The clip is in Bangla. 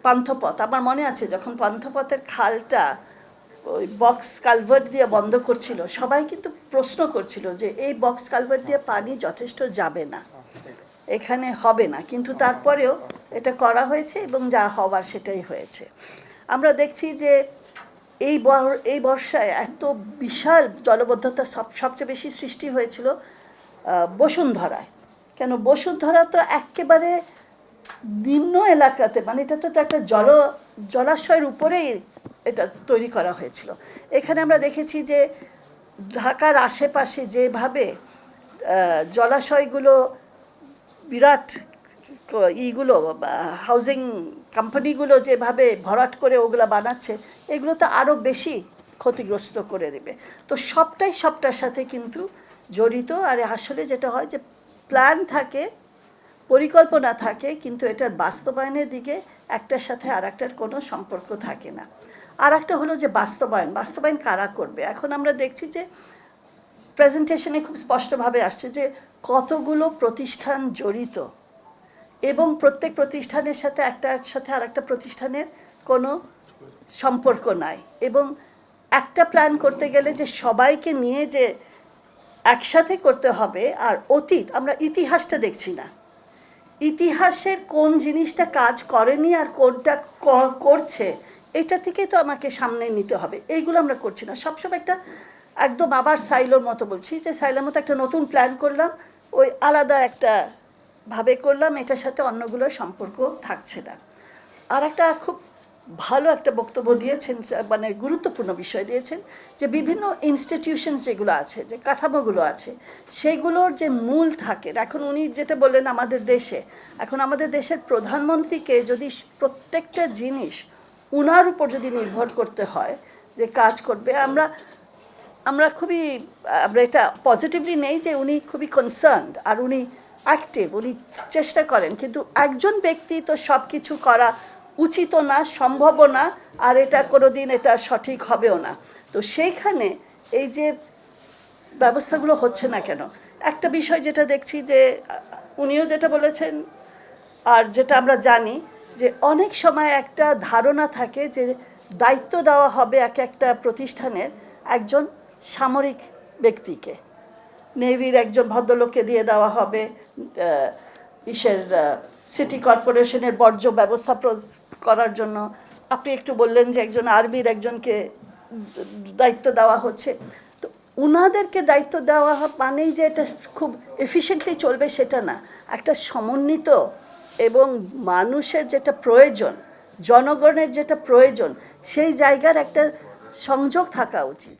পান্থপথ, আমার মনে আছে যখন পান্থপথের খালটা ওই বক্স কালভার্ট দিয়ে বন্ধ করছিল, সবাই কিন্তু প্রশ্ন করছিল যে এই বক্স কালভার্ট দিয়ে পানি যথেষ্ট যাবে না, এখানে হবে না, কিন্তু তারপরেও এটা করা হয়েছে এবং যা হওয়ার সেটাই হয়েছে। আমরা দেখছি যে এই বর্ষায় এত বিশাল জলবদ্ধতা সবচেয়ে বেশি সৃষ্টি হয়েছিল বসুন্ধরায়। কেন বসুন্ধরা তো একেবারে নিম্ন এলাকাতে, মানে এটা তো একটা জলাশয়ের উপরেই এটা তৈরি করা হয়েছিল। এখানে আমরা দেখেছি যে ঢাকার আশেপাশে যেভাবে জলাশয়গুলো বিরাট ইগুলো হাউজিং কোম্পানিগুলো যেভাবে ভরাট করে ওগুলো বানাচ্ছে, এগুলো তো আরও বেশি ক্ষতিগ্রস্ত করে দেবে। তো সবটার সাথে কিন্তু জড়িত। আর আসলে যেটা হয় যে প্ল্যান থাকে, পরিকল্পনা থাকে, কিন্তু এটার বাস্তবায়নের দিকে একটার সাথে আর একটার কোনো সম্পর্ক থাকে না। আর একটা হলো যে বাস্তবায়ন কারা করবে। এখন আমরা দেখছি যে প্রেজেন্টেশনে খুব স্পষ্টভাবে আসছে যে কতগুলো প্রতিষ্ঠান জড়িত এবং প্রত্যেক প্রতিষ্ঠানের সাথে একটার সাথে আর একটা প্রতিষ্ঠানের কোনো সম্পর্ক নাই। এবং একটা প্ল্যান করতে গেলে যে সবাইকে নিয়ে যে একসাথে করতে হবে, আর আমরা ইতিহাসটা দেখছি না, ইতিহাসের কোন জিনিসটা কাজ করেনি আর কোনটা করছে, এটা থেকে তো আমাকে সামনে নিতে হবে। এইগুলো আমরা করছি না, সবসময় একটা একদম আবার সাইলোর মতো বলছি যে সাইলোর মতো একটা নতুন প্ল্যান করলাম, ওই আলাদা একটা ভাবে করলাম, এটার সাথে অন্যগুলোর সম্পর্ক থাকছে না। আর একটা খুব ভালো একটা বক্তব্য দিয়েছেন, মানে গুরুত্বপূর্ণ বিষয় দিয়েছেন, যে বিভিন্ন ইনস্টিটিউশনস যেগুলো আছে, যে কাঠামোগুলো আছে, সেগুলোর যে মূল থাকে। এখন উনি যেটা বললেন এখন আমাদের দেশের প্রধানমন্ত্রীকে যদি প্রত্যেকটা জিনিস উনার উপর যদি নির্ভর করতে হয় যে কাজ করবে, আমরা এটা পজিটিভলি নেই যে উনি খুবই কনসার্নড আর উনি অ্যাক্টিভ, উনি চেষ্টা করেন, কিন্তু একজন ব্যক্তি তো সব কিছু করা উচিত না, সম্ভবও না, আর এটা কোনোদিন এটা সঠিক হবেও না। তো সেইখানে এই যে ব্যবস্থাগুলো হচ্ছে না কেন, একটা বিষয় যেটা দেখছি যে উনিও যেটা বলেছেন আর যেটা আমরা জানি, যে অনেক সময় একটা ধারণা থাকে যে দায়িত্ব দেওয়া হবে একটা প্রতিষ্ঠানের একজন সামরিক ব্যক্তিকে, নেভির একজন ভদ্রলোককে দিয়ে দেওয়া হবে, সিটি কর্পোরেশনের বর্জ্য ব্যবস্থা করার জন্য। আপনি একটু বললেন যে একজন আর্মির একজনকে দায়িত্ব দেওয়া হচ্ছে। তো উনাদেরকে দায়িত্ব দেওয়া মানেই যে এটা খুব এফিশিয়েন্টলি চলবে সেটা না, একটা সমন্বিত এবং মানুষের যেটা প্রয়োজন, জনগণের যেটা প্রয়োজন, সেই জায়গার একটা সংযোগ থাকা উচিত।